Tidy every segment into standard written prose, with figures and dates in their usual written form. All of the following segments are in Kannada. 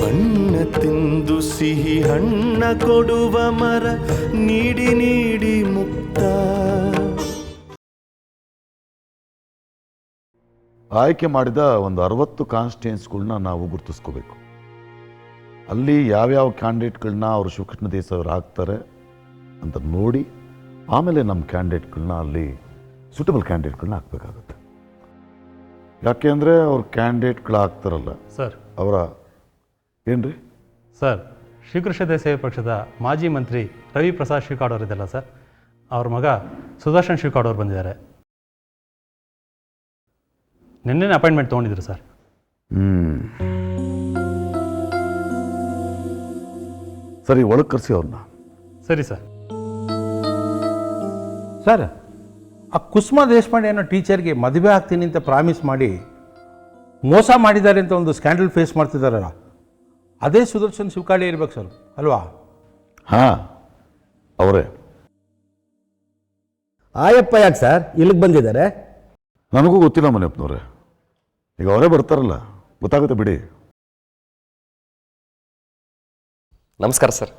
ಹಣ್ಣ ತಿಂದು ಸಿಹಿ ಹಣ್ಣ ಕೊಡುವ ಮರ ನೀಡಿ ನೀಡಿ ಮುಕ್ತ. ಆಯ್ಕೆ ಮಾಡಿದ ಒಂದು 60 ಕಾನ್ಸ್ಟಿಟ್ಯೂನ್ಸ್ಗಳನ್ನ ನಾವು ಗುರುತಿಸ್ಕೋಬೇಕು. ಅಲ್ಲಿ ಯಾವ್ಯಾವ ಕ್ಯಾಂಡಿಡೇಟ್ಗಳನ್ನ ಅವರು ಶಿವಕೃಷ್ಣ ದೇಸಾಯಿ ಅವರು ಹಾಕ್ತಾರೆ ಅಂತ ನೋಡಿ ಆಮೇಲೆ ನಮ್ಮ ಕ್ಯಾಂಡಿಡೇಟ್ಗಳನ್ನ ಅಲ್ಲಿ ಸೂಟಬಲ್ ಕ್ಯಾಂಡಿಡೇಟ್ಗಳನ್ನ ಹಾಕಬೇಕಾಗುತ್ತೆ. ಯಾಕೆಂದರೆ ಅವ್ರ ಕ್ಯಾಂಡಿಡೇಟ್ಗಳು ಹಾಕ್ತಾರಲ್ಲ ಸರ್, ಅವರ ಏನ್ರಿ ಸರ್, ಶಿವಕೃಷ್ಣ ದೇಸಾಯಿ ಪಕ್ಷದ ಮಾಜಿ ಮಂತ್ರಿ ರವಿ ಪ್ರಸಾದ್ ಶಿವಕಾಡ್ ಅವರಿದ್ದಲ್ಲ ಸರ್, ಅವ್ರ ಮಗ ಸುದರ್ಶನ್ ಶಿವಕಾಡ್ ಅವರು ಬಂದಿದ್ದಾರೆ. ನಿನ್ನೆ ಅಪಾಯಿಂಟ್ಮೆಂಟ್ ತೊಗೊಂಡಿದ್ರು ಸರ್. ಸರಿ, ಒಳಗೆ ಕರೆಸಿ ಅವ್ರನ್ನ. ಸರಿ ಸರ್. ಸರ್, ಆ ಕುಸುಮಾ ದೇಶಪಾಂಡೆ ಅನ್ನೋ ಟೀಚರ್ಗೆ ಮದುವೆ ಆಗ್ತೀನಿ ಅಂತ ಪ್ರಾಮಿಸ್ ಮಾಡಿ ಮೋಸ ಮಾಡಿದ್ದಾರೆ ಅಂತ ಒಂದು ಸ್ಕ್ಯಾಂಡಲ್ ಫೇಸ್ ಮಾಡ್ತಿದ್ದಾರಲ್ಲ, ಅದೇ ಸುದರ್ಶನ್ ಶಿವಕಾಡಿ ಇರ್ಬೇಕು ಸರ್, ಅಲ್ವಾ? ಹಾಂ, ಅವರೇ. ಆಯಪ್ಪ ಯಾಕೆ ಸರ್ ಇಲ್ಲಿಗೆ ಬಂದಿದ್ದಾರೆ? ನನಗೂ ಗೊತ್ತಿಲ್ಲ ಮನೆಯಪ್ಪನವ್ರೆ. ಈಗ ಅವರೇ ಬರ್ತಾರಲ್ಲ, ಗೊತ್ತಾಗುತ್ತೆ ಬಿಡಿ. ನಮಸ್ಕಾರ ಸರ್.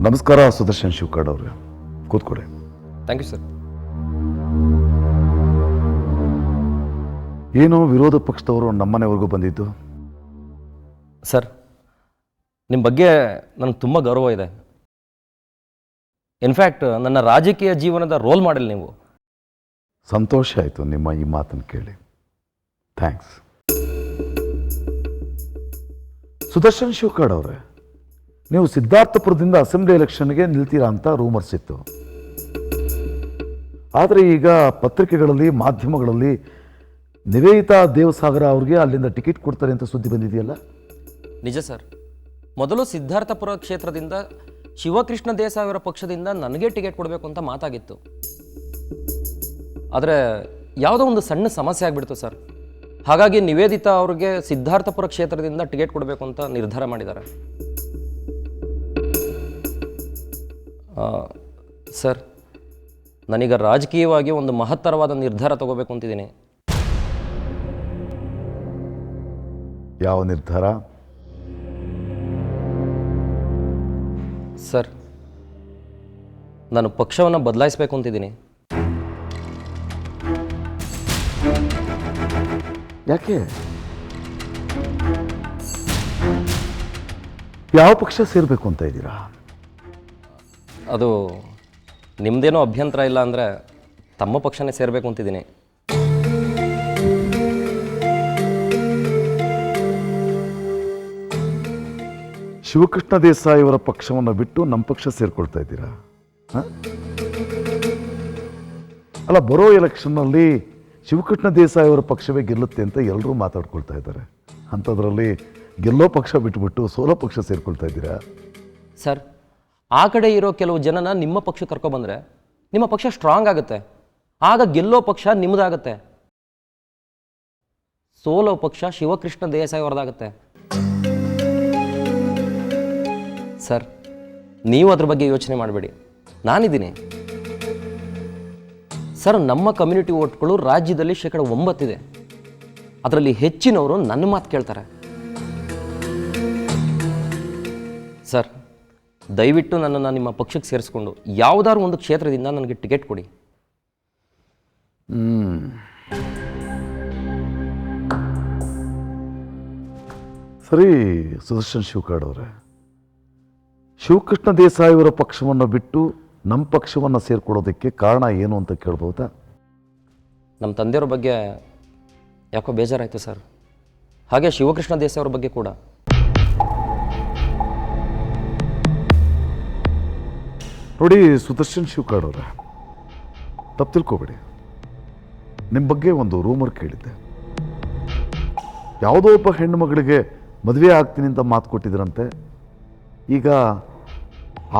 ನಮಸ್ಕಾರ ಸುದರ್ಶನ್ ಶಿವಕಾಡ್ ಅವ್ರೆ, ಕೂತ್ಕೊಡಿ. Thank you sir. ಏನು ವಿರೋಧ ಪಕ್ಷದವರು ನಮ್ಮನೆವರೆಗೂ ಬಂದಿದ್ದು? ಸರ್, ನಿಮ್ಮ ಬಗ್ಗೆ ನನಗೆ ತುಂಬ ಗೌರವ ಇದೆ. ಇನ್ಫ್ಯಾಕ್ಟ್ ನನ್ನ ರಾಜಕೀಯ ಜೀವನದ ರೋಲ್ ಮಾಡೆಲ್ ನೀವು. ಸಂತೋಷ ಆಯಿತು ನಿಮ್ಮ ಈ ಮಾತನ್ನು ಕೇಳಿ. ಥ್ಯಾಂಕ್ಸ್. ಸುದರ್ಶನ್ ಶಿವಕಾಡ್ ಅವರೇ, ನೀವು ಸಿದ್ಧಾರ್ಥಪುರದಿಂದ ಅಸೆಂಬ್ಲಿ ಎಲೆಕ್ಷನ್ಗೆ ನಿಲ್ತೀರಾ ಅಂತ ರೂಮರ್ಸ್ ಇತ್ತು. ಆದರೆ ಈಗ ಪತ್ರಿಕೆಗಳಲ್ಲಿ, ಮಾಧ್ಯಮಗಳಲ್ಲಿ ನಿವೇದಿತಾ ದೇವಸಾಗರ ಅವ್ರಿಗೆ ಅಲ್ಲಿಂದ ಟಿಕೆಟ್ ಕೊಡ್ತಾರೆ ಅಂತ ಸುದ್ದಿ ಬಂದಿದೆಯಲ್ಲ? ನಿಜ ಸರ್. ಮೊದಲು ಸಿದ್ಧಾರ್ಥಪುರ ಕ್ಷೇತ್ರದಿಂದ ಶಿವಕೃಷ್ಣ ದೇಸಾಯಿ ಅವರ ಪಕ್ಷದಿಂದ ನನಗೆ ಟಿಕೆಟ್ ಕೊಡಬೇಕು ಅಂತ ಮಾತಾಗಿತ್ತು. ಆದರೆ ಯಾವುದೋ ಒಂದು ಸಣ್ಣ ಸಮಸ್ಯೆ ಆಗಿಬಿಡ್ತು ಸರ್. ಹಾಗಾಗಿ ನಿವೇದಿತಾ ಅವ್ರಿಗೆ ಸಿದ್ಧಾರ್ಥಪುರ ಕ್ಷೇತ್ರದಿಂದ ಟಿಕೆಟ್ ಕೊಡಬೇಕು ಅಂತ ನಿರ್ಧಾರ ಮಾಡಿದ್ದಾರೆ. ಸರ್, ನಾನೀಗ ರಾಜಕೀಯವಾಗಿ ಒಂದು ಮಹತ್ತರವಾದ ನಿರ್ಧಾರ ತಗೋಬೇಕು ಅಂತಿದ್ದೀನಿ. ಯಾವ ನಿರ್ಧಾರ? ಸರ್, ನಾನು ಪಕ್ಷವನ್ನು ಬದಲಾಯಿಸಬೇಕು ಅಂತಿದ್ದೀನಿ. ಯಾಕೆ? ಯಾವ ಪಕ್ಷ ಸೇರಬೇಕು ಅಂತ ಇದ್ದೀರಾ? ಅದು ನಿಮ್ಮದೇನೋ ಅಭ್ಯಂತರ ಇಲ್ಲ ಅಂದರೆ ತಮ್ಮ ಪಕ್ಷನೇ ಸೇರಬೇಕು ಅಂತಿದ್ದೀನಿ. ಶಿವಕೃಷ್ಣ ದೇಸಾಯಿ ಅವರ ಪಕ್ಷವನ್ನು ಬಿಟ್ಟು ನಮ್ಮ ಪಕ್ಷ ಸೇರ್ಕೊಳ್ತಾ ಇದ್ದೀರಾ? ಅಲ್ಲ, ಬರೋ ಎಲೆಕ್ಷನ್ನಲ್ಲಿ ಶಿವಕೃಷ್ಣ ದೇಸಾಯಿ ಅವರ ಪಕ್ಷವೇ ಗೆಲ್ಲುತ್ತೆ ಅಂತ ಎಲ್ಲರೂ ಮಾತಾಡ್ಕೊಳ್ತಾ ಇದ್ದಾರೆ. ಅಂಥದ್ರಲ್ಲಿ ಗೆಲ್ಲೋ ಪಕ್ಷ ಬಿಟ್ಬಿಟ್ಟು ಸೋಲೋ ಪಕ್ಷ ಸೇರ್ಕೊಳ್ತಾ ಇದ್ದೀರಾ? ಸರ್, ಆ ಕಡೆ ಇರೋ ಕೆಲವು ಜನನ ನಿಮ್ಮ ಪಕ್ಷ ಕರ್ಕೊಬಂದರೆ ನಿಮ್ಮ ಪಕ್ಷ ಸ್ಟ್ರಾಂಗ್ ಆಗುತ್ತೆ. ಆಗ ಗೆಲ್ಲೋ ಪಕ್ಷ ನಿಮ್ಮದಾಗುತ್ತೆ, ಸೋಲೋ ಪಕ್ಷ ಶಿವಕೃಷ್ಣ ದೇಸಾಯಿ ಅವರದಾಗುತ್ತೆ. ಸರ್, ನೀವು ಅದ್ರ ಬಗ್ಗೆ ಯೋಚನೆ ಮಾಡಬೇಡಿ, ನಾನಿದ್ದೀನಿ. ಸರ್, ನಮ್ಮ ಕಮ್ಯುನಿಟಿ ವೋಟ್ಗಳು ರಾಜ್ಯದಲ್ಲಿ 9% ಇದೆ. ಅದರಲ್ಲಿ ಹೆಚ್ಚಿನವರು ನನ್ನ ಮಾತು ಕೇಳ್ತಾರೆ. ಸರ್, ದಯವಿಟ್ಟು ನನ್ನನ್ನು ನಿಮ್ಮ ಪಕ್ಷಕ್ಕೆ ಸೇರಿಸ್ಕೊಂಡು ಯಾವುದಾದ್ರು ಒಂದು ಕ್ಷೇತ್ರದಿಂದ ನನಗೆ ಟಿಕೆಟ್ ಕೊಡಿ. ಸರಿ ಸುದರ್ಶನ್ ಶಿವಕಾಡ್ ಅವರೇ, ಶಿವಕೃಷ್ಣ ದೇಸಾಯಿ ಅವರ ಪಕ್ಷವನ್ನು ಬಿಟ್ಟು ನಮ್ಮ ಪಕ್ಷವನ್ನು ಸೇರ್ಕೊಳ್ಳೋದಕ್ಕೆ ಕಾರಣ ಏನು ಅಂತ ಕೇಳ್ಬೋದಾ? ನಮ್ಮ ತಂದೆಯವ್ರ ಬಗ್ಗೆ ಯಾಕೋ ಬೇಜಾರಾಯಿತು ಸರ್. ಹಾಗೆ ಶಿವಕೃಷ್ಣ ದೇಸಾಯಿ ಅವ್ರ ಬಗ್ಗೆ ಕೂಡ. ನೋಡಿ ಸುದರ್ಶನ್ ಶಿವಕಾಡ್ ಅವರೇ, ತಪ್ಪು ತಿಳ್ಕೊಬೇಡಿ. ನಿಮ್ಮ ಬಗ್ಗೆ ಒಂದು ರೂಮರ್ ಕೇಳಿದ್ದೆ. ಯಾವುದೋ ಒಬ್ಬ ಹೆಣ್ಣು ಮಗಳಿಗೆ ಮದುವೆ ಆಗ್ತೀನಿ ಅಂತ ಮಾತು ಕೊಟ್ಟಿದ್ರಂತೆ, ಈಗ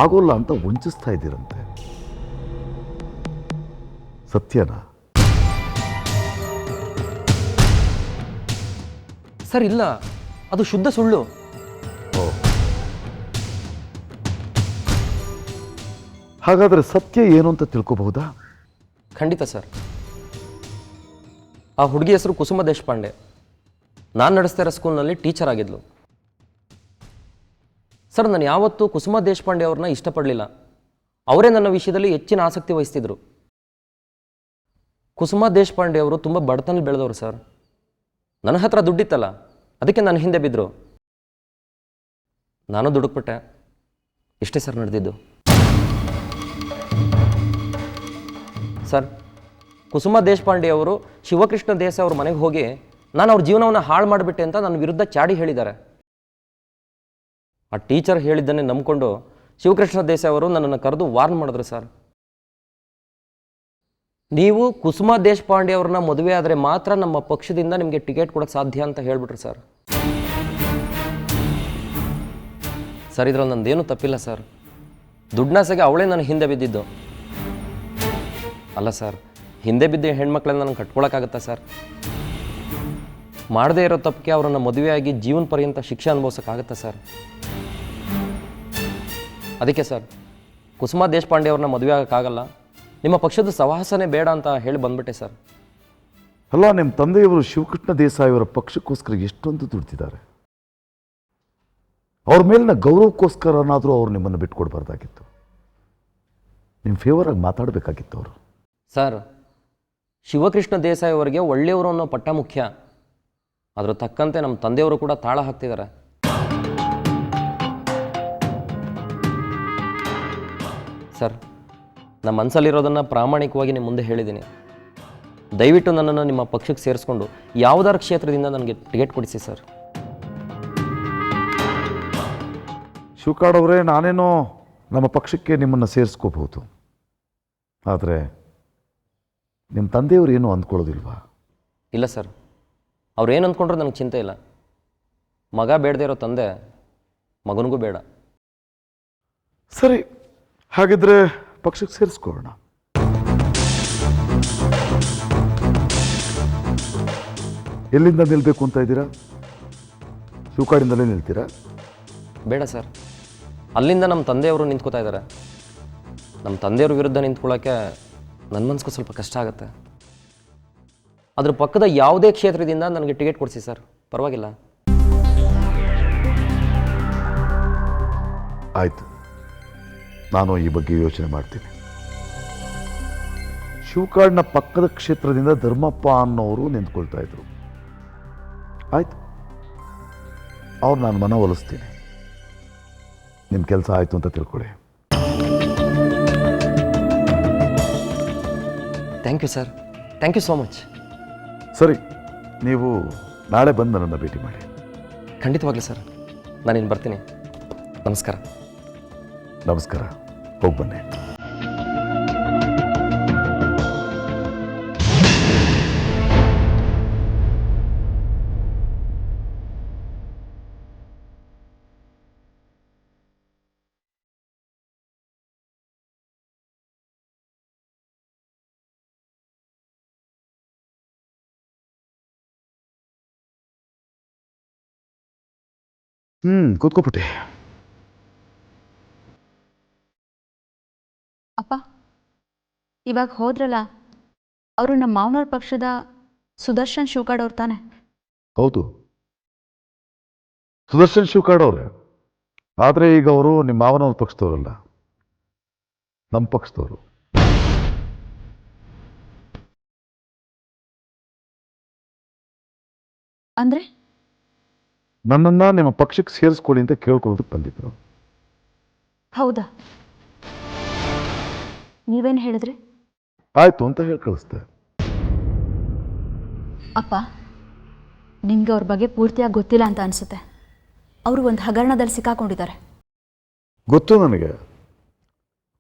ಆಗೋಲ್ಲ ಅಂತ ವಂಚಿಸ್ತಾ ಇದ್ದೀರಂತೆ. ಸತ್ಯನಾ? ಸರ್, ಇಲ್ಲ, ಅದು ಶುದ್ಧ ಸುಳ್ಳು. ಹಾಗಾದರೆ ಸತ್ಯ ಏನು ಅಂತ ತಿಳ್ಕೋಬಹುದಾ? ಖಂಡಿತ ಸರ್. ಆ ಹುಡುಗಿ ಹೆಸರು ಕುಸುಮ ದೇಶಪಾಂಡೆ. ನಾನು ನಡೆಸ್ತಾ ಇರೋ ಸ್ಕೂಲ್ನಲ್ಲಿ ಟೀಚರ್ ಆಗಿದ್ಲು. ಸರ್, ನಾನು ಯಾವತ್ತೂ ಕುಸುಮ ದೇಶಪಾಂಡೆ ಅವ್ರನ್ನ ಇಷ್ಟಪಡಲಿಲ್ಲ. ಅವರೇ ನನ್ನ ವಿಷಯದಲ್ಲಿ ಹೆಚ್ಚಿನ ಆಸಕ್ತಿ ವಹಿಸ್ತಿದ್ರು. ಕುಸುಮ ದೇಶಪಾಂಡೆ ಅವರು ತುಂಬ ಬಡತನ ಬೆಳೆದವರು ಸರ್. ನನ್ನ ಹತ್ರ ದುಡ್ಡಿತ್ತಲ್ಲ, ಅದಕ್ಕೆ ನನ್ನ ಹಿಂದೆ ಬಿದ್ದರು. ನಾನು ದುಡುಕ್ಬಿಟ್ಟೆ. ಇಷ್ಟೇ ಸರ್ ನಡೆದಿದ್ದು. ಸರ್, ಕುಸುಮ ದೇಶಪಾಂಡೆ ಅವರು ಶಿವಕೃಷ್ಣ ದೇಸಾಯಿ ಅವ್ರ ಮನೆಗೆ ಹೋಗಿ ನಾನು ಅವ್ರ ಜೀವನವನ್ನು ಹಾಳು ಮಾಡಿಬಿಟ್ಟೆ ಅಂತ ನನ್ನ ವಿರುದ್ಧ ಚಾಡಿ ಹೇಳಿದ್ದಾರೆ. ಆ ಟೀಚರ್ ಹೇಳಿದ್ದನ್ನೇ ನಂಬಿಕೊಂಡು ಶಿವಕೃಷ್ಣ ದೇಸಾಯಿ ಅವರು ನನ್ನನ್ನು ಕರೆದು ವಾರ್ನ್ ಮಾಡಿದ್ರು ಸರ್. ನೀವು ಕುಸುಮ ದೇಶಪಾಂಡೆ ಅವ್ರನ್ನ ಮದುವೆ ಆದರೆ ಮಾತ್ರ ನಮ್ಮ ಪಕ್ಷದಿಂದ ನಿಮಗೆ ಟಿಕೆಟ್ ಕೊಡೋಕ್ಕೆ ಸಾಧ್ಯ ಅಂತ ಹೇಳಿಬಿಟ್ರು ಸರ್. ಸರ್, ಇದ್ರಲ್ಲಿ ನಂದೇನೂ ತಪ್ಪಿಲ್ಲ ಸರ್. ದುಡ್ನಾಸೆಗೆ ಅವಳೇ ನನ್ನ ಹಿಂದೆ ಬಿದ್ದಿದ್ದು. ಅಲ್ಲ ಸರ್, ಹಿಂದೆ ಬಿದ್ದ ಹೆಣ್ಮಕ್ಳನ್ನ ನನಗೆ ಕಟ್ಕೊಳಕ್ಕಾಗತ್ತಾ ಸರ್? ಮಾಡದೇ ಇರೋ ತಪ್ಪಿಗೆ ಅವರನ್ನು ಮದುವೆಯಾಗಿ ಜೀವನ ಪರ್ಯಂತ ಶಿಕ್ಷೆ ಅನುಭವಿಸೋಕ್ಕಾಗತ್ತಾ ಸರ್? ಅದಕ್ಕೆ ಸರ್, ಕುಸುಮ ದೇಶಪಾಂಡೆ ಅವ್ರನ್ನ ಮದುವೆ ಆಗೋಕ್ಕಾಗಲ್ಲ, ನಿಮ್ಮ ಪಕ್ಷದ ಸಹವಾಸನೆ ಬೇಡ ಅಂತ ಹೇಳಿ ಬಂದ್ಬಿಟ್ಟೆ ಸರ್. ಅಲ್ಲ, ನಿಮ್ಮ ತಂದೆಯವರು ಶಿವಕೃಷ್ಣ ದೇಸಾಯಿ ಅವರ ಪಕ್ಷಕ್ಕೋಸ್ಕರ ಎಷ್ಟೊಂದು ದುಡ್ತಿದ್ದಾರೆ. ಅವ್ರ ಮೇಲಿನ ಗೌರವಕ್ಕೋಸ್ಕರನಾದರೂ ಅವ್ರು ನಿಮ್ಮನ್ನು ಬಿಟ್ಕೊಡ್ಬಾರ್ದಾಗಿತ್ತು. ನಿಮ್ಮ ಫೇವರಾಗಿ ಮಾತಾಡಬೇಕಾಗಿತ್ತು ಅವರು. ಸರ್, ಶಿವಕೃಷ್ಣ ದೇಸಾಯಿ ಅವರಿಗೆ ಒಳ್ಳೆಯವರು ಅನ್ನೋ ಪಟ್ಟ ಮುಖ್ಯ. ಅದ್ರ ತಕ್ಕಂತೆ ನಮ್ಮ ತಂದೆಯವರು ಕೂಡ ತಾಳ ಹಾಕ್ತಿದ್ದಾರೆ. ಸರ್, ನಮ್ಮ ಮನಸ್ಸಲ್ಲಿರೋದನ್ನು ಪ್ರಾಮಾಣಿಕವಾಗಿ ನಿಮ್ಮ ಮುಂದೆ ಹೇಳಿದ್ದೀನಿ. ದಯವಿಟ್ಟು ನನ್ನನ್ನು ನಿಮ್ಮ ಪಕ್ಷಕ್ಕೆ ಸೇರಿಸ್ಕೊಂಡು ಯಾವುದಾರ ಕ್ಷೇತ್ರದಿಂದ ನನಗೆ ಟಿಕೆಟ್ ಕೊಡಿಸಿ ಸರ್. ಶಿವಕಾಡ್ ಅವರೇ, ನಾನೇನೋ ನಮ್ಮ ಪಕ್ಷಕ್ಕೆ ನಿಮ್ಮನ್ನು ಸೇರಿಸ್ಕೋಬಹುದು, ಆದರೆ ನಿಮ್ಮ ತಂದೆಯವರು ಏನೂ ಅಂದ್ಕೊಳ್ಳೋದಿಲ್ವಾ? ಇಲ್ಲ ಸರ್, ಅವ್ರು ಏನು ಅಂದ್ಕೊಂಡ್ರು ನನಗೆ ಚಿಂತೆ ಇಲ್ಲ. ಮಗ ಬೇಡದೇ ಇರೋ ತಂದೆ ಮಗನಿಗೂ ಬೇಡ. ಸರಿ, ಹಾಗಿದ್ರೆ ಪಕ್ಷಕ್ಕೆ ಸೇರಿಸ್ಕೊಳ್ಳೋಣ. ಎಲ್ಲಿಂದ ನಿಲ್ಲಬೇಕು ಅಂತ ಇದ್ದೀರಾ? ಶಿವಕಾಡಿಂದಲೇ ನಿಲ್ತೀರಾ? ಬೇಡ ಸರ್, ಅಲ್ಲಿಂದ ನಮ್ಮ ತಂದೆಯವರು ನಿಂತ್ಕೋತಾ ಇದ್ದಾರೆ. ನಮ್ಮ ತಂದೆಯವ್ರ ವಿರುದ್ಧ ನಿಂತ್ಕೊಳ್ಳೋಕ್ಕೆ ನನ್ನ ಮನಸ್ಸಿಗೂ ಸ್ವಲ್ಪ ಕಷ್ಟ ಆಗುತ್ತೆ. ಅದ್ರ ಪಕ್ಕದ ಯಾವುದೇ ಕ್ಷೇತ್ರದಿಂದ ನನಗೆ ಟಿಕೆಟ್ ಕೊಡಿಸಿ ಸರ್, ಪರವಾಗಿಲ್ಲ. ಆಯಿತು, ನಾನು ಈ ಬಗ್ಗೆ ಯೋಚನೆ ಮಾಡ್ತೀನಿ. ಶಿವಕಾಡ್ನ ಪಕ್ಕದ ಕ್ಷೇತ್ರದಿಂದ ಧರ್ಮಪ್ಪ ಅನ್ನೋರು ನಿಂತ್ಕೊಳ್ತಾ ಇದ್ರು. ಆಯಿತು, ಅವ್ರು ನಾನು ಮನವೊಲಿಸ್ತೀನಿ. ನಿಮ್ಮ ಕೆಲಸ ಆಯಿತು ಅಂತ ತಿಳ್ಕೊಳ್ಳಿ. Thank you sir, thank you so much. ಸರಿ, ನೀವು ನಾಳೆ ಬಂದು ನನ್ನನ್ನು ಭೇಟಿ ಮಾಡಿ. ಖಂಡಿತವಾಗ್ಲಿ ಸರ್, ನಾನಿನ್ನು ಬರ್ತೀನಿ. ನಮಸ್ಕಾರ. ನಮಸ್ಕಾರ, ಹೋಗಿ ಬನ್ನಿ. ಕೂತ್ಕೊಬಿಟ್ಟೆ. ಅಪ್ಪ, ಇವಾಗ ಹೋದ್ರಲ್ಲ, ಅವರು ನಮ್ಮ ಮಾವನವ್ರ ಪಕ್ಷದ ಸುದರ್ಶನ್ ಶಿವಕಾಡ್ ಅವ್ರು ತಾನೆ? ಹೌದು, ಸುದರ್ಶನ್ ಶಿವಕಾಡ್ ಅವರೇ. ಆದರೆ ಈಗ ಅವರು ನಿಮ್ಮ ಮಾವನವ್ರ ಪಕ್ಷದವರಲ್ಲ, ನಮ್ಮ ಪಕ್ಷದವರು. ಅಂದ್ರೆ ನನ್ನನ್ನು ನಿಮ್ಮ ಪಕ್ಷಕ್ಕೆ ಸೇರಿಸ್ಕೊಳ್ಳಿ ಅಂತ ಕೇಳ್ಕೊಳ್ಳೋದಕ್ಕೆ ಬಂದಿದ್ರು. ಹೌದಾ? ನೀವೇನು ಹೇಳಿದ್ರಿ? ಆಯಿತು ಅಂತ ಹೇಳಿ ಕಳಿಸ್ದೆ. ಅಪ್ಪ, ನಿಮಗೆ ಅವ್ರ ಬಗ್ಗೆ ಪೂರ್ತಿಯಾಗಿ ಗೊತ್ತಿಲ್ಲ ಅಂತ ಅನಿಸುತ್ತೆ. ಅವರು ಒಂದು ಹಗರಣದಲ್ಲಿ ಸಿಕ್ಕಾಕೊಂಡಿದ್ದಾರೆ. ಗೊತ್ತು ನನಗೆ.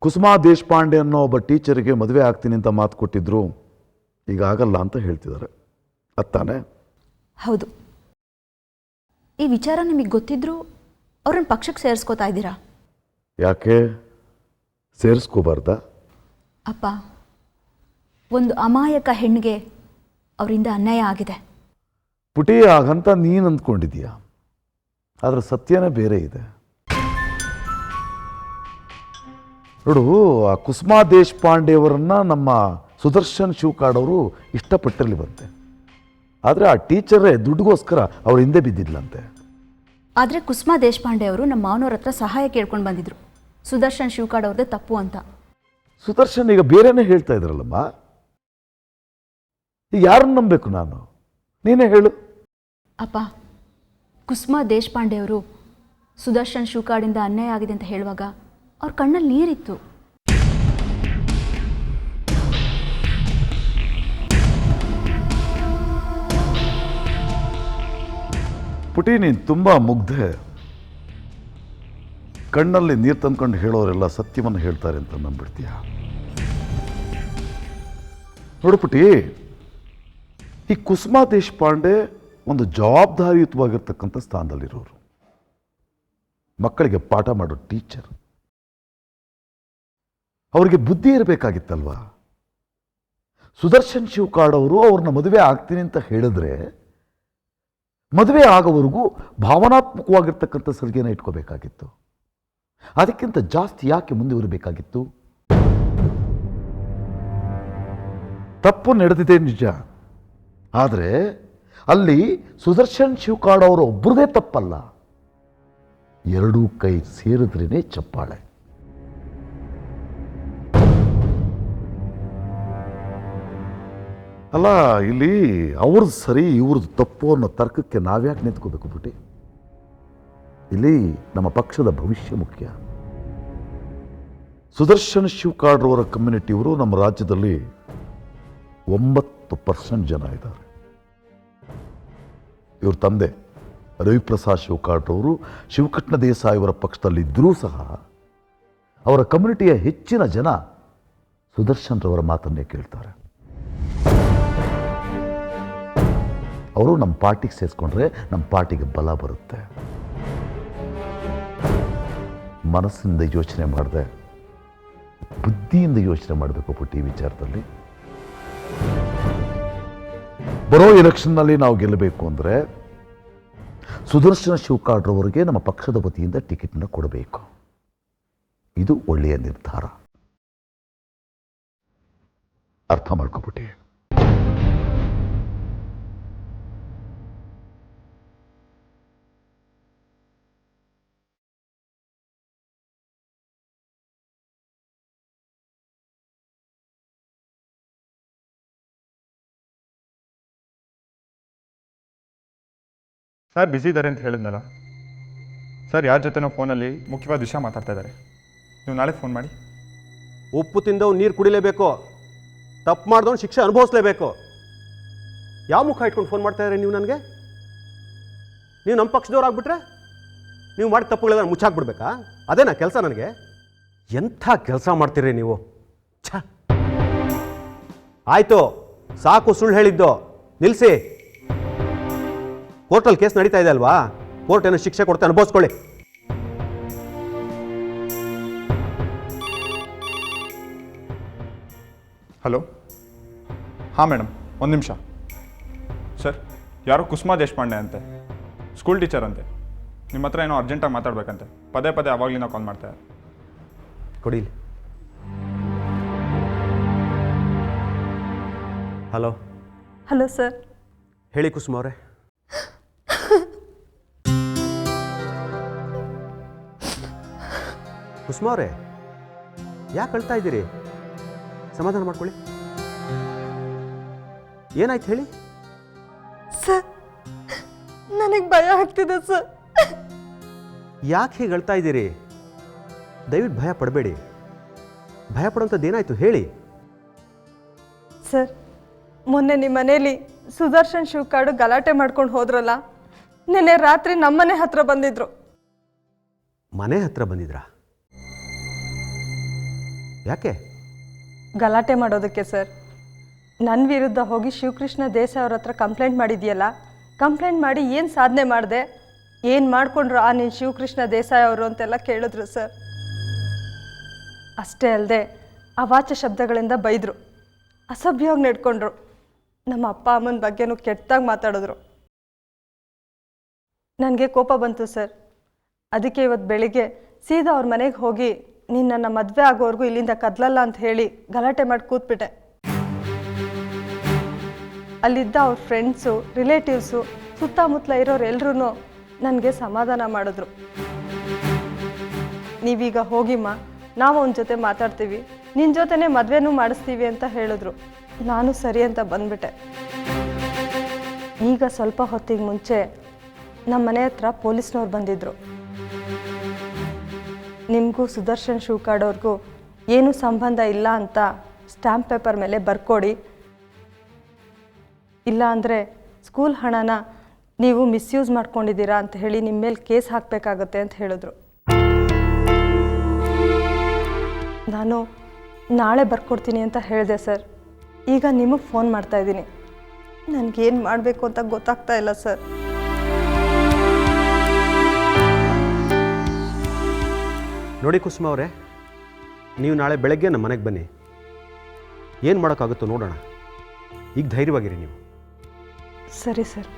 ಕುಸುಮಾ ದೇಶಪಾಂಡೆ ಅನ್ನೋ ಒಬ್ಬ ಟೀಚರಿಗೆ ಮದುವೆ ಆಗ್ತೀನಿ ಅಂತ ಮಾತು ಕೊಟ್ಟಿದ್ರು, ಈಗ ಆಗಲ್ಲ ಅಂತ ಹೇಳ್ತಿದ್ದಾರೆ. ಅತ್ತಾನೆ? ಹೌದು. ಈ ವಿಚಾರ ನಿಮಗೆ ಗೊತ್ತಿದ್ರು ಅವ್ರನ್ನ ಪಕ್ಷಕ್ಕೆ ಸೇರಿಸ್ಕೋತಾ ಇದ್ದೀರಾ? ಯಾಕೆ ಸೇರಿಸ್ಕೋಬಾರ್ದ? ಅಪ್ಪ, ಒಂದು ಅಮಾಯಕ ಹೆಣ್ಣಿಗೆ ಅವರಿಂದ ಅನ್ಯಾಯ ಆಗಿದೆ. ಪುಟಿ, ಹಾಗಂತ ನೀನು ಅಂದ್ಕೊಂಡಿದ್ದೀಯ, ಆದರೆ ಸತ್ಯನೇ ಬೇರೆ ಇದೆ. ನೋಡು, ಆ ಕುಸುಮಾ ದೇಶಪಾಂಡೆ ಅವರನ್ನು ನಮ್ಮ ಸುದರ್ಶನ್ ಶಿವಕಾಡ್ ಅವರು ಇಷ್ಟಪಟ್ಟಿರಲಿ ಬಂತೆ. ಆದರೆ ಆ ಟೀಚರೇ ದುಡ್ಡುಗೋಸ್ಕರ ಅವ್ರ ಹಿಂದೆ ಬಿದ್ದಿದ್ಲಂತೆ. ಆದರೆ ಕುಸುಮಾ ದೇಶಪಾಂಡೆ ಅವರು ನಮ್ಮ ಮಾವನವ್ರ ಹತ್ರ ಸಹಾಯ ಕೇಳ್ಕೊಂಡು ಬಂದಿದ್ರು, ಸುದರ್ಶನ್ ಶಿವಕಾಡ್ ಅವ್ರದ್ದೇ ತಪ್ಪು ಅಂತ. ಸುದರ್ಶನ್ ಈಗ ಬೇರೆನೇ ಹೇಳ್ತಾ ಇದ್ರಲ್ಲಮ್ಮ, ಈಗ ಯಾರನ್ನು ನಂಬಬೇಕು ನಾನು? ನೀನೇ ಹೇಳು. ಅಪ್ಪ, ಕುಸುಮಾ ದೇಶಪಾಂಡೆ ಅವರು ಸುದರ್ಶನ್ ಶಿವಕಾಡಿಂದ ಅನ್ಯಾಯ ಆಗಿದೆ ಅಂತ ಹೇಳುವಾಗ ಅವ್ರ ಕಣ್ಣಲ್ಲಿ ನೀರಿತ್ತು. ಪುಟಿ, ನೀನು ತುಂಬ ಮುಗ್ಧೆ. ಕಣ್ಣಲ್ಲಿ ನೀರು ತಂದ್ಕೊಂಡು ಹೇಳೋರೆಲ್ಲ ಸತ್ಯವನ್ನು ಹೇಳ್ತಾರೆ ಅಂತ ನಂಬಿಡ್ತೀಯ? ನೋಡು ಪುಟಿ, ಈ ಕುಸುಮಾ ದೇಶಪಾಂಡೆ ಒಂದು ಜವಾಬ್ದಾರಿಯುತವಾಗಿರ್ತಕ್ಕಂಥ ಸ್ಥಾನದಲ್ಲಿರೋರು, ಮಕ್ಕಳಿಗೆ ಪಾಠ ಮಾಡೋ ಟೀಚರ್. ಅವರಿಗೆ ಬುದ್ಧಿ ಇರಬೇಕಾಗಿತ್ತಲ್ವಾ? ಸುದರ್ಶನ್ ಶಿವಕಾಡ್ ಅವರು ಅವ್ರನ್ನ ಮದುವೆ ಆಗ್ತೀನಿ ಅಂತ ಹೇಳಿದ್ರೆ ಮದುವೆ ಆಗೋವರೆಗೂ ಭಾವನಾತ್ಮಕವಾಗಿರ್ತಕ್ಕಂಥ ಸಲಿಗೆನ ಇಟ್ಕೋಬೇಕಾಗಿತ್ತು. ಅದಕ್ಕಿಂತ ಜಾಸ್ತಿ ಯಾಕೆ ಮುಂದುವರಿಬೇಕಾಗಿತ್ತು? ತಪ್ಪು ನಡೆದಿದೆ ನಿಜ, ಆದರೆ ಅಲ್ಲಿ ಸುದರ್ಶನ್ ಶಿವಕಾಡ್ ಅವರು ಒಬ್ಬರದೇ ತಪ್ಪಲ್ಲ, ಎರಡೂ ಕೈ ಸೇರಿದ್ರೇನೆ ಚಪ್ಪಾಳೆ. ಅಲ್ಲ, ಇಲ್ಲಿ ಅವ್ರದ್ದು ಸರಿ ಇವ್ರದ್ದು ತಪ್ಪು ಅನ್ನೋ ತರ್ಕಕ್ಕೆ ನಾವ್ಯಾಕೆ ನಿಂತ್ಕೋಬೇಕು ಬಿಟ್ಟು? ಇಲ್ಲಿ ನಮ್ಮ ಪಕ್ಷದ ಭವಿಷ್ಯ ಮುಖ್ಯ. ಸುದರ್ಶನ್ ಶಿವಕಾಡ್ರವರ ಕಮ್ಯುನಿಟಿಯವರು ನಮ್ಮ ರಾಜ್ಯದಲ್ಲಿ 9% ಜನ ಇದ್ದಾರೆ. ಇವ್ರ ತಂದೆ ರವಿಪ್ರಸಾದ್ ಶಿವಕಾಡ್ರವರು ಶಿವಕೃಷ್ಣ ದೇಸಾಯಿ ಅವರ ಪಕ್ಷದಲ್ಲಿದ್ದರೂ ಸಹ ಅವರ ಕಮ್ಯುನಿಟಿಯ ಹೆಚ್ಚಿನ ಜನ ಸುದರ್ಶನ್ ರವರ ಮಾತನ್ನೇ ಕೇಳ್ತಾರೆ. ಅವರು ನಮ್ಮ ಪಾರ್ಟಿಗೆ ಸೇರಿಸ್ಕೊಂಡ್ರೆ ನಮ್ಮ ಪಾರ್ಟಿಗೆ ಬಲ ಬರುತ್ತೆ. ಮನಸ್ಸಿಂದ ಯೋಚನೆ ಮಾಡದೆ ಬುದ್ಧಿಯಿಂದ ಯೋಚನೆ ಮಾಡಬೇಕು ಪುಟ್ಟಿ ಈ ವಿಚಾರದಲ್ಲಿ. ಬರೋ ಎಲೆಕ್ಷನ್ನಲ್ಲಿ ನಾವು ಗೆಲ್ಲಬೇಕು ಅಂದರೆ ಸುದರ್ಶನ ಶಿವಕಾಡ್ರವರಿಗೆ ನಮ್ಮ ಪಕ್ಷದ ವತಿಯಿಂದ ಟಿಕೆಟ್ನ ಕೊಡಬೇಕು. ಇದು ಒಳ್ಳೆಯ ನಿರ್ಧಾರ. ಅರ್ಥ ಮಾಡ್ಕೊಬಿಟ್ಟಿ? ಸರ್ ಬ್ಯುಸಿ ಇದ್ದಾರೆ ಅಂತ ಹೇಳಿದ್ನಲ್ಲ ಸರ್, ಯಾರ ಜೊತೆನೋ ಫೋನಲ್ಲಿ ಮುಖ್ಯವಾದ ವಿಷಯ ಮಾತಾಡ್ತಾ ಇದ್ದಾರೆ. ನೀವು ನಾಳೆ ಫೋನ್ ಮಾಡಿ. ಉಪ್ಪು ತಿಂದವ್ ನೀರು ಕುಡಿಲೇಬೇಕು, ತಪ್ಪು ಮಾಡಿದವನು ಶಿಕ್ಷೆ ಅನುಭವಿಸ್ಲೇಬೇಕು. ಯಾವ ಮುಖ ಇಟ್ಕೊಂಡು ಫೋನ್ ಮಾಡ್ತಾ ಇದ್ದಾರೆ ನೀವು ನನಗೆ? ನೀವು ನಮ್ಮ ಪಕ್ಷದವ್ರು ಆಗ್ಬಿಟ್ರೆ ನೀವು ಮಾಡಿ ತಪ್ಪುಗಳೆಲ್ಲ ಮುಚ್ಚಾಕ್ಬಿಡ್ಬೇಕಾ? ಅದೇನಾ ಕೆಲಸ ನನಗೆ? ಎಂಥ ಕೆಲಸ ಮಾಡ್ತೀರಿ ನೀವು? ಛ, ಆಯಿತು ಸಾಕು ಸುಳ್ಳು ಹೇಳಿದ್ದು ನಿಲ್ಲಿಸಿ. ಕೋರ್ಟಲ್ಲಿ ಕೇಸ್ ನಡೀತಾ ಇದೆ ಅಲ್ವಾ? ಕೋರ್ಟ್ ಏನೋ ಶಿಕ್ಷೆ ಕೊಡ್ತಾ ಅನುಭವಿಸ್ಕೊಳ್ಳಿ. ಹಲೋ, ಹಾಂ ಮೇಡಮ್, ಒಂದು ನಿಮಿಷ. ಸರ್, ಯಾರೋ ಕುಸುಮಾ ದೇಶಪಾಂಡೆ ಅಂತೆ, ಸ್ಕೂಲ್ ಟೀಚರ್ ಅಂತೆ. ನಿಮ್ಮ ಹತ್ರ ಏನೋ ಅರ್ಜೆಂಟಾಗಿ ಮಾತಾಡಬೇಕಂತೆ. ಪದೇ ಪದೇ ಅವಾಗಲಿಂದ ಕಾಲ್ ಮಾಡ್ತಾರೆ. ಕೊಡಿ. ಹಲೋ. Hello sir. ಹೇಳಿ ಕುಸುಮ ಅವರೇ. ಕುಸುಮ ಅವರೇ, ಯಾಕೆ ಅಳ್ತಾ ಇದ್ದೀರಿ? ಸಮಾಧಾನ ಮಾಡ್ಕೊಳ್ಳಿ. ಏನಾಯ್ತು ಹೇಳಿ? ಸರ್, ನನಗೆ ಭಯ ಆಗ್ತಿದೆ ಸರ್. ಯಾಕೆ ಹೀಗೆ ಅಳ್ತಾ ಇದ್ದೀರಿ? ದಯವಿಟ್ಟು ಭಯ ಪಡಬೇಡಿ. ಭಯ ಪಡೋಂಥದ್ದು ಏನಾಯ್ತು ಹೇಳಿ? ಸರ್, ಮೊನ್ನೆ ನಿಮ್ಮ ಮನೇಲಿ ಸುದರ್ಶನ್ ಶಿವಕಾಡು ಗಲಾಟೆ ಮಾಡ್ಕೊಂಡು ಹೋದ್ರಲ್ಲ, ನಿನ್ನೆ ರಾತ್ರಿ ನಮ್ಮನೆ ಹತ್ರ ಬಂದಿದ್ರು. ಮನೆ ಹತ್ರ ಬಂದಿದ್ರಾ? ಯಾಕೆ? ಗಲಾಟೆ ಮಾಡೋದಕ್ಕೆ ಸರ್. ನನ್ನ ವಿರುದ್ಧ ಹೋಗಿ ಶಿವಕೃಷ್ಣ ದೇಸಾಯಿ ಅವ್ರ ಹತ್ರ ಕಂಪ್ಲೇಂಟ್ ಮಾಡಿದ್ಯಲ್ಲ, ಕಂಪ್ಲೇಂಟ್ ಮಾಡಿ ಏನು ಸಾಧನೆ ಮಾಡಿದೆ, ಏನು ಮಾಡಿಕೊಂಡ್ರು ಆ ನೀನು ಶಿವಕೃಷ್ಣ ದೇಸಾಯಿ ಅವರು ಅಂತೆಲ್ಲ ಕೇಳಿದ್ರು ಸರ್. ಅಷ್ಟೇ ಅಲ್ಲದೆ ಅವಾಚ್ಯ ಶಬ್ದಗಳಿಂದ ಬೈದರು, ಅಸಭ್ಯವಾಗಿ ನಡ್ಕೊಂಡ್ರು, ನಮ್ಮ ಅಪ್ಪ ಅಮ್ಮನ ಬಗ್ಗೆನೂ ಕೆಟ್ಟದಾಗಿ ಮಾತಾಡಿದ್ರು. ನನಗೆ ಕೋಪ ಬಂತು ಸರ್. ಅದಕ್ಕೆ ಇವತ್ತು ಬೆಳಿಗ್ಗೆ ಸೀದಾ ಅವ್ರ ಮನೆಗೆ ಹೋಗಿ ನೀನು ನನ್ನ ಮದುವೆ ಆಗೋವರೆಗೂ ಇಲ್ಲಿಂದ ಕದಲಲ್ಲ ಅಂತ ಹೇಳಿ ಗಲಾಟೆ ಮಾಡಿ ಕೂತ್ಬಿಟ್ಟೆ. ಅಲ್ಲಿದ್ದ ಅವ್ರ ಫ್ರೆಂಡ್ಸು ರಿಲೇಟಿವ್ಸು ಸುತ್ತಮುತ್ತಲ ಇರೋರು ಎಲ್ರೂ ನನಗೆ ಸಮಾಧಾನ ಮಾಡಿದ್ರು. ನೀವೀಗ ಹೋಗಿಮ್ಮ, ನಾವು ಅವನ ಜೊತೆ ಮಾತಾಡ್ತೀವಿ, ನಿನ್ನ ಜೊತೆನೇ ಮದುವೆನೂ ಮಾಡಿಸ್ತೀವಿ ಅಂತ ಹೇಳಿದ್ರು. ನಾನು ಸರಿ ಅಂತ ಬಂದ್ಬಿಟ್ಟೆ. ಈಗ ಸ್ವಲ್ಪ ಹೊತ್ತಿಗೆ ಮುಂಚೆ ನಮ್ಮ ಮನೆ ಹತ್ರ ಪೊಲೀಸ್ನವ್ರು ಬಂದಿದ್ದರು. ನಿಮಗೂ ಸುದರ್ಶನ್ ಶೂಕಾಡ್ ಅವ್ರಿಗೂ ಏನೂ ಸಂಬಂಧ ಇಲ್ಲ ಅಂತ ಸ್ಟ್ಯಾಂಪ್ ಪೇಪರ್ ಮೇಲೆ ಬರ್ಕೊಡಿ, ಇಲ್ಲ ಅಂದರೆ ಸ್ಕೂಲ್ ಹಣನ ನೀವು ಮಿಸ್ಯೂಸ್ ಮಾಡ್ಕೊಂಡಿದ್ದೀರಾ ಅಂತ ಹೇಳಿ ನಿಮ್ಮ ಮೇಲೆ ಕೇಸ್ ಹಾಕಬೇಕಾಗತ್ತೆ ಅಂತ ಹೇಳಿದ್ರು. ನಾನು ನಾಳೆ ಬರ್ಕೊಡ್ತೀನಿ ಅಂತ ಹೇಳಿದೆ ಸರ್. ಈಗ ನಿಮಗೆ ಫೋನ್ ಮಾಡ್ತಾಯಿದ್ದೀನಿ. ನನಗೇನು ಮಾಡಬೇಕು ಅಂತ ಗೊತ್ತಾಗ್ತಾ ಇಲ್ಲ ಸರ್. ನೋಡಿ ಕುಸುಮ ಅವರೇ, ನೀವು ನಾಳೆ ಬೆಳಗ್ಗೆ ನಮ್ಮ ಮನೆಗೆ ಬನ್ನಿ. ಏನು ಮಾಡೋಕ್ಕಾಗುತ್ತೋ ನೋಡೋಣ. ಈಗ ಧೈರ್ಯವಾಗಿರಿ ನೀವು. ಸರಿ ಸರ್.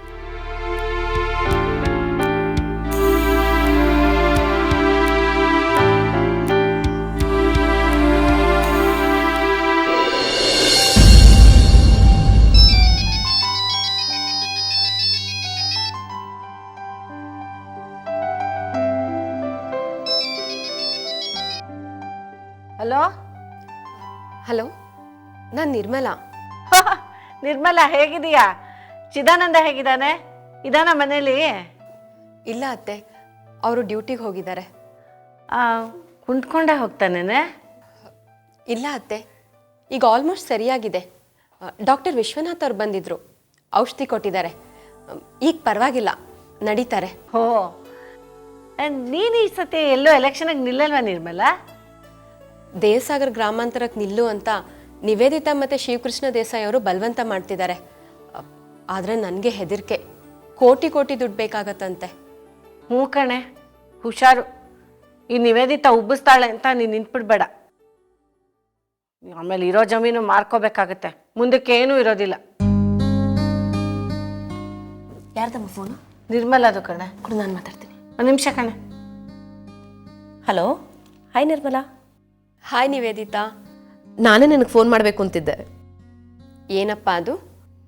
ಹಲೋ ಹಲೋ, ನಾನು ನಿರ್ಮಲಾ. ನಿರ್ಮಲಾ, ಹೇಗಿದೀಯಾ? ಚಿದಾನಂದ ಹೇಗಿದ್ದಾನೆ? ಇದಾನ ಮನೇಲಿ? ಇಲ್ಲ ಅತ್ತೆ, ಅವರು ಡ್ಯೂಟಿಗೆ ಹೋಗಿದ್ದಾರೆ. ಕುಂತ್ಕೊಂಡೇ ಹೋಗ್ತಾನೇನೆ? ಇಲ್ಲ ಅತ್ತೆ, ಈಗ ಆಲ್ಮೋಸ್ಟ್ ಸರಿಯಾಗಿದೆ. ಡಾಕ್ಟರ್ ವಿಶ್ವನಾಥ್ ಅವ್ರು ಬಂದಿದ್ರು, ಔಷಧಿ ಕೊಟ್ಟಿದ್ದಾರೆ. ಈಗ ಪರವಾಗಿಲ್ಲ, ನಡೀತಾರೆ. ಹೋ, ನೀನು ಈ ಸತಿ ಎಲ್ಲೋ ಎಲೆಕ್ಷನ್ಗೆ ನಿಲ್ಲಲ್ವಾ ನಿರ್ಮಲಾ? ದೇವಸಾಗರ್ ಗ್ರಾಮಾಂತರಕ್ಕೆ ನಿಲ್ಲು ಅಂತ ನಿವೇದಿತಾ ಮತ್ತು ಶಿವಕೃಷ್ಣ ದೇಸಾಯಿ ಅವರು ಬಲವಂತ ಮಾಡ್ತಿದ್ದಾರೆ. ಆದರೆ ನನಗೆ ಹೆದರಿಕೆ, ಕೋಟಿ ಕೋಟಿ ದುಡ್ಡು ಬೇಕಾಗತ್ತಂತೆ. ಹ್ಞೂ ಕಣೆ, ಹುಷಾರು. ಈ ನಿವೇದಿತಾ ಉಬ್ಬಿಸ್ತಾಳೆ ಅಂತ ನೀನು ನಿಂತ್ಬಿಡ್ಬೇಡ. ಆಮೇಲೆ ಇರೋ ಜಮೀನು ಮಾರ್ಕೋಬೇಕಾಗತ್ತೆ, ಮುಂದಕ್ಕೆ ಏನೂ ಇರೋದಿಲ್ಲ. ಯಾರ್ದಮ್ಮ ಫೋನು? ನಿರ್ಮಲಾದು ಕಣೆ. ಕೂಡ ನಾನು ಮಾತಾಡ್ತೀನಿ. ಒಂದು ನಿಮಿಷ ಕಣೆ. Hello, hi Nirmala. Hi Niveditha, ನಾನೇ ನಿನಗೆ ಫೋನ್ ಮಾಡಬೇಕು ಅಂತಿದ್ದೆ. ಏನಪ್ಪ ಅದು?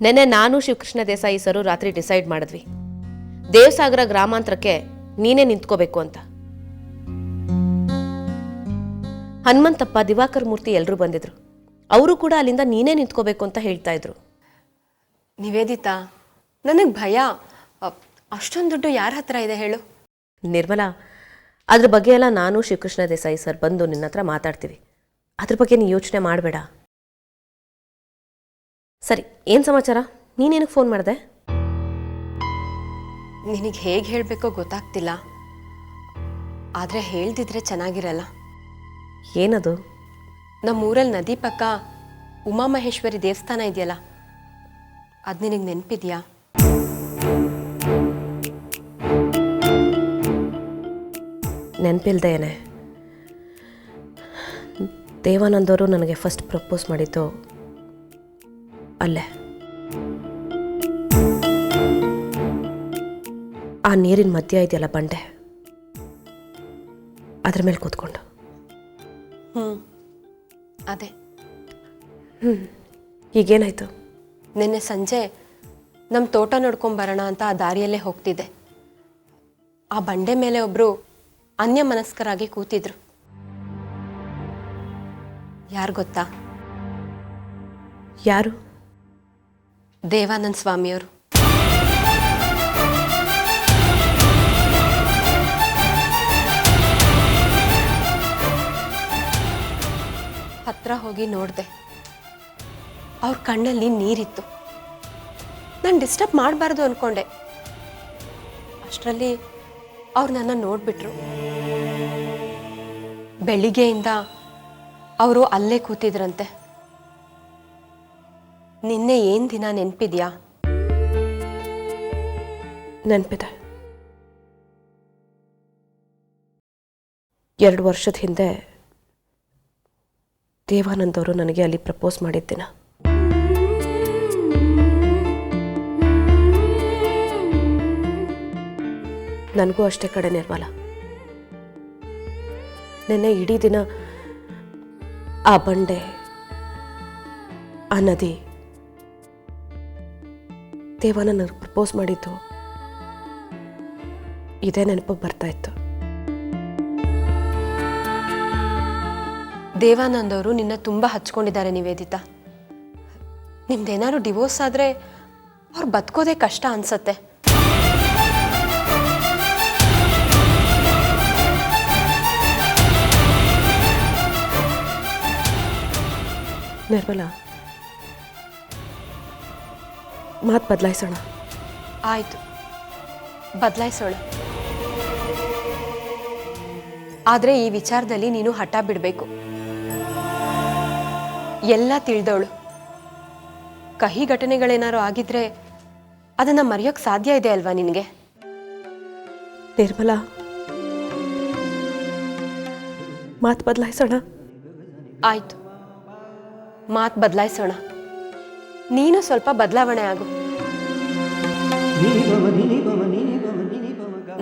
ನೆನ್ನೆ ನಾನು ಶಿವಕೃಷ್ಣ ದೇಸಾಯಿ ಸರು ರಾತ್ರಿ ಡಿಸೈಡ್ ಮಾಡಿದ್ವಿ, ದೇವಸಾಗರ ಗ್ರಾಮಾಂತರಕ್ಕೆ ನೀನೇ ನಿಂತ್ಕೋಬೇಕು ಅಂತ. ಹನುಮಂತಪ್ಪ, ದಿವಾಕರ್ ಮೂರ್ತಿ ಎಲ್ಲರೂ ಬಂದಿದ್ರು. ಅವರು ಕೂಡ ಅಲ್ಲಿಂದ ನೀನೇ ನಿಂತ್ಕೋಬೇಕು ಅಂತ ಹೇಳ್ತಾ ಇದ್ರು. ನಿವೇದಿತಾ, ನನಗೆ ಭಯ. ಅಷ್ಟೊಂದು ದುಡ್ಡು ಯಾರ ಹತ್ರ ಇದೆ ಹೇಳು? ನಿರ್ಮಲಾ, ಅದ್ರ ಬಗ್ಗೆ ಎಲ್ಲ ನಾನು ಶಿವಕೃಷ್ಣ ದೇಸಾಯಿ ಸರ್ ಬಂದು ನಿನ್ನ ಹತ್ರ ಮಾತಾಡ್ತೀವಿ. ಅದ್ರ ಬಗ್ಗೆ ನೀನು ಯೋಚನೆ ಮಾಡಬೇಡ. ಸರಿ, ಏನು ಸಮಾಚಾರ? ನೀನೇನಕ್ಕೆ ಫೋನ್ ಮಾಡಿದೆ? ನಿನಗೆ ಹೇಗೆ ಹೇಳಬೇಕೋ ಗೊತ್ತಾಗ್ತಿಲ್ಲ, ಆದರೆ ಹೇಳ್ದಿದ್ರೆ ಚೆನ್ನಾಗಿರಲ್ಲ. ಏನದು? ನಮ್ಮೂರಲ್ಲಿ ನದಿ ಪಕ್ಕ ಉಮಾಮಹೇಶ್ವರಿ ದೇವಸ್ಥಾನ ಇದೆಯಲ್ಲ, ಅದು ನಿನಗೆ ನೆನಪಿದೆಯಾ? ನೆನಪಿಲ್ದೆ ಏನೇ, ದೇವಾನಂದವರು ನನಗೆ ಫಸ್ಟ್ ಪ್ರಪೋಸ್ ಮಾಡಿದ್ದು ಅಲ್ಲೇ. ಆ ನೀರಿನ ಮಧ್ಯ ಇದೆಯಲ್ಲ ಬಂಡೆ, ಅದ್ರ ಮೇಲೆ ಕೂತ್ಕೊಂಡು. ಅದೇ. ಈಗೇನಾಯ್ತು? ನಿನ್ನೆ ಸಂಜೆ ನಮ್ಮ ತೋಟ ನೋಡ್ಕೊಂಬರೋಣ ಅಂತ ಆ ದಾರಿಯಲ್ಲೇ ಹೋಗ್ತಿದ್ದೆ. ಆ ಬಂಡೆ ಮೇಲೆ ಒಬ್ಬರು ಅನ್ಯ ಮನಸ್ಕರಾಗಿ ಕೂತಿದ್ರು. ಯಾರು ಗೊತ್ತಾ? ಯಾರು? ದೇವಾನಂದ ಸ್ವಾಮಿಯವರು. ಹತ್ರ ಹೋಗಿ ನೋಡಿದೆ, ಅವ್ರ ಕಣ್ಣಲ್ಲಿ ನೀರಿತ್ತು. ನಾನು ಡಿಸ್ಟರ್ಬ್ ಮಾಡಬಾರ್ದು ಅಂದ್ಕೊಂಡೆ. ಅಷ್ಟರಲ್ಲಿ ಅವ್ರು ನನ್ನ ನೋಡಿಬಿಟ್ರು. ಬೆಳಿಗ್ಗೆಯಿಂದ ಅವರು ಅಲ್ಲೇ ಕೂತಿದ್ರಂತೆ. ನಿನ್ನೆ ಏನು ದಿನ ನೆನಪಿದ್ಯಾ? ನೆನಪಿದೆ. 2 ವರ್ಷದ ಹಿಂದೆ ದೇವಾನಂದವರು ನನಗೆ ಅಲ್ಲಿ ಪ್ರಪೋಸ್ ಮಾಡಿದ ದಿನ. ನನಗೂ ಅಷ್ಟೇ ಕಡೆ ನಿರ್ಮಲ. ನಿನ್ನೆ ಇಡೀ ದಿನ ಆ ಬಂಡೆ, ಆ ನದಿ, ದೇವ ನನಗೆ ಪ್ರಪೋಸ್ ಮಾಡಿದ್ದು ಇದೇ ನೆನಪಿಗೆ ಬರ್ತಾಯಿತ್ತು. ದೇವಾನಂದ್ ಅವರು ನಿನ್ನ ತುಂಬ ಹಚ್ಕೊಂಡಿದ್ದಾರೆ ನಿವೇದಿತಾ. ನಿಮ್ದೇನಾದ್ರು ಡಿವೋರ್ಸ್ ಆದರೆ ಅವ್ರು ಬದುಕೋದೇ ಕಷ್ಟ ಅನ್ಸತ್ತೆ. ನಿರ್ಮಲಾ, ಮಾತು ಬದಲಾಯಿಸೋಣ. ಆಯಿತು, ಬದಲಾಯಿಸೋಣ. ಆದರೆ ಈ ವಿಚಾರದಲ್ಲಿ ನೀನು ಹಠ ಬಿಡಬೇಕು. ಎಲ್ಲ ತಿಳಿದವಳು. ಕಹಿ ಘಟನೆಗಳೇನಾರು ಆಗಿದ್ರೆ ಅದನ್ನು ಮರೆಯೋಕ್ಕೆ ಸಾಧ್ಯ ಇದೆ ಅಲ್ವಾ ನಿನಗೆ? ನಿರ್ಮಲಾ, ಮಾತು ಬದಲಾಯಿಸೋಣ. ಆಯಿತು, ಮಾತು ಬದಲಾಯಿಸೋಣ. ನೀನು ಸ್ವಲ್ಪ ಬದಲಾವಣೆ ಆಗು.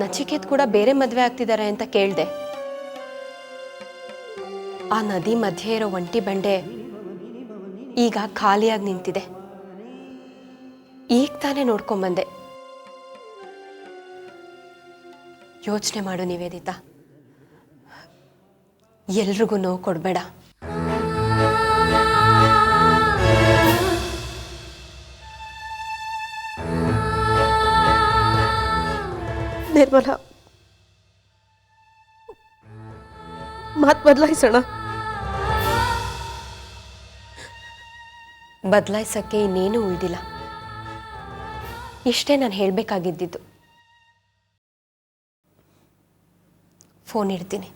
ನಚಿಕೇತ್ ಕೂಡ ಬೇರೆ ಮದುವೆ ಆಗ್ತಿದ್ದಾರೆ ಅಂತ ಕೇಳಿದೆ. ಆ ನದಿ ಮಧ್ಯೆ ಇರೋ ಒಂಟಿ ಬಂಡೆ ಈಗ ಖಾಲಿಯಾಗಿ ನಿಂತಿದೆ. ಈಗ ತಾನೇ ನೋಡ್ಕೊಂಬಂದೆ. ಯೋಚನೆ ಮಾಡು ನಿವೇದಿತಾ, ಎಲ್ರಿಗೂ ನೋವು ಕೊಡಬೇಡ. ನಿರ್ಮಲಾ, ಮಾತು ಬದಲಾಯಿಸೋಣ. ಬದಲಾಯಿಸೋಕ್ಕೆ ಇನ್ನೇನು ಉಳಿದಿಲ್ಲ. ಇಷ್ಟೇ ನಾನು ಹೇಳಬೇಕಾಗಿದ್ದಿದ್ದು. ಫೋನ್ ಇಡ್ತೀನಿ.